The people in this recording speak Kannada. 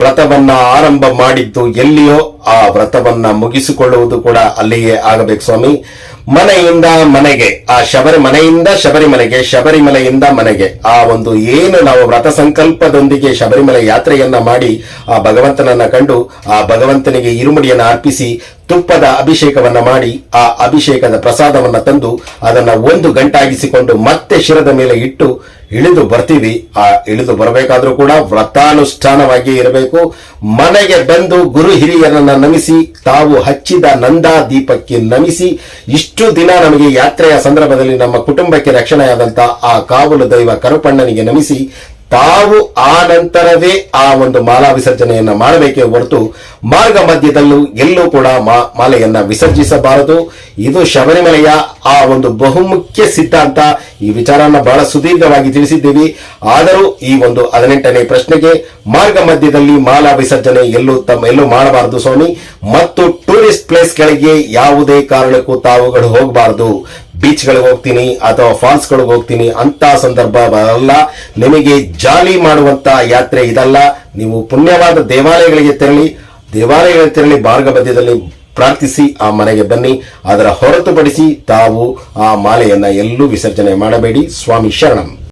ವ್ರತವನ್ನ ಆರಂಭ ಮಾಡಿದ್ದು ಎಲ್ಲಿಯೋ ಆ ವ್ರತವನ್ನ ಮುಗಿಸಿಕೊಳ್ಳುವುದು ಕೂಡ ಅಲ್ಲಿಯೇ ಆಗಬೇಕು ಸ್ವಾಮಿ. ಮನೆಯಿಂದ ಮನೆಗೆ, ಆ ಮನೆಯಿಂದ ಶಬರಿಮಲೆಗೆ, ಶಬರಿಮಲೆಯಿಂದ ಮನೆಗೆ, ಆ ಒಂದು ಏನು ನಾವು ವ್ರತ ಸಂಕಲ್ಪದೊಂದಿಗೆ ಶಬರಿಮಲೆ ಯಾತ್ರೆಯನ್ನ ಮಾಡಿ ಆ ಭಗವಂತನನ್ನ ಕಂಡು ಆ ಭಗವಂತನಿಗೆ ಇರುಮುಡಿಯನ್ನ ಅರ್ಪಿಸಿ ತುಪ್ಪದ ಅಭಿಷೇಕವನ್ನ ಮಾಡಿ ಆ ಅಭಿಷೇಕದ ಪ್ರಸಾದವನ್ನ ತಂದು ಅದನ್ನ 1 ಗಂಟಾಗಿಸಿಕೊಂಡು ಮತ್ತೆ ಶಿರದ ಮೇಲೆ ಇಟ್ಟು ಇಳಿದು ಬರ್ತೀವಿ. ಆ ಇಳಿದು ಬರಬೇಕಾದ್ರೂ ಕೂಡ ವ್ರತಾನುಷ್ಠಾನವಾಗಿ ಇರಬೇಕು. ಮನೆಗೆ ಬಂದು ಗುರು ಹಿರಿಯರನ್ನ ನಮಿಸಿ ತಾವು ಹಚ್ಚಿದ ನಂದಾ ದೀಪಕ್ಕೆ ನಮಿಸಿ, ಇಷ್ಟು ದಿನ ನಮಗೆ ಯಾತ್ರೆಯ ಸಂದರ್ಭದಲ್ಲಿ ನಮ್ಮ ಕುಟುಂಬಕ್ಕೆ ರಕ್ಷಣೆಯಾದಂತ ಆ ಕಾವಲು ದೈವ ಕರುಪಣ್ಣನಿಗೆ ನಮಿಸಿ ತಾವು ಆ ನಂತರವೇ ಆ ಒಂದು ಮಾಲಾ ವಿಸರ್ಜನೆಯನ್ನ ಮಾಡಬೇಕೇ ಹೊರತು ಮಾರ್ಗ ಮಧ್ಯದಲ್ಲೂ ಎಲ್ಲೂ ಕೂಡ ಮಾಲೆಯನ್ನ ವಿಸರ್ಜಿಸಬಾರದು. ಇದು ಶಬರಿಮಲೆಯ ಆ ಒಂದು ಬಹುಮುಖ್ಯ ಸಿದ್ಧಾಂತ. ಈ ವಿಚಾರನ ಬಹಳ ಸುದೀರ್ಘವಾಗಿ ತಿಳಿಸಿದ್ದೀವಿ. ಆದರೂ ಈ ಒಂದು 18ನೇ ಪ್ರಶ್ನೆಗೆ ಮಾರ್ಗ ಮಧ್ಯದಲ್ಲಿ ಮಾಲಾ ವಿಸರ್ಜನೆ ಎಲ್ಲೂ ಮಾಡಬಾರದು ಸ್ವಾಮಿ. ಮತ್ತು ಟೂರಿಸ್ಟ್ ಪ್ಲೇಸ್ಗಳಿಗೆ ಯಾವುದೇ ಕಾರಣಕ್ಕೂ ತಾವುಗಳು ಹೋಗಬಾರದು. ಬೀಚ್ಗಳಿಗೆ ಹೋಗ್ತೀನಿ ಅಥವಾ ಫಾಲ್ಸ್ ಗಳಿಗೆ ಹೋಗ್ತೀನಿ ಅಂತ ಸಂದರ್ಭ ಅಲ್ಲ. ನಿಮಗೆ ಜಾಲಿ ಮಾಡುವಂತ ಯಾತ್ರೆ ಇದಲ್ಲ. ನೀವು ಪುಣ್ಯವಾದ ದೇವಾಲಯಗಳಿಗೆ ತೆರಳಿ ಮಾರ್ಗ ಮಧ್ಯದಲ್ಲಿ ಪ್ರಾರ್ಥಿಸಿ ಆ ಮನೆಗೆ ಬನ್ನಿ. ಅದರ ಹೊರತುಪಡಿಸಿ ತಾವು ಆ ಮಾಲೆಯನ್ನ ಎಲ್ಲೂ ವಿಸರ್ಜನೆ ಮಾಡಬೇಡಿ. ಸ್ವಾಮಿ ಶರಣಂ.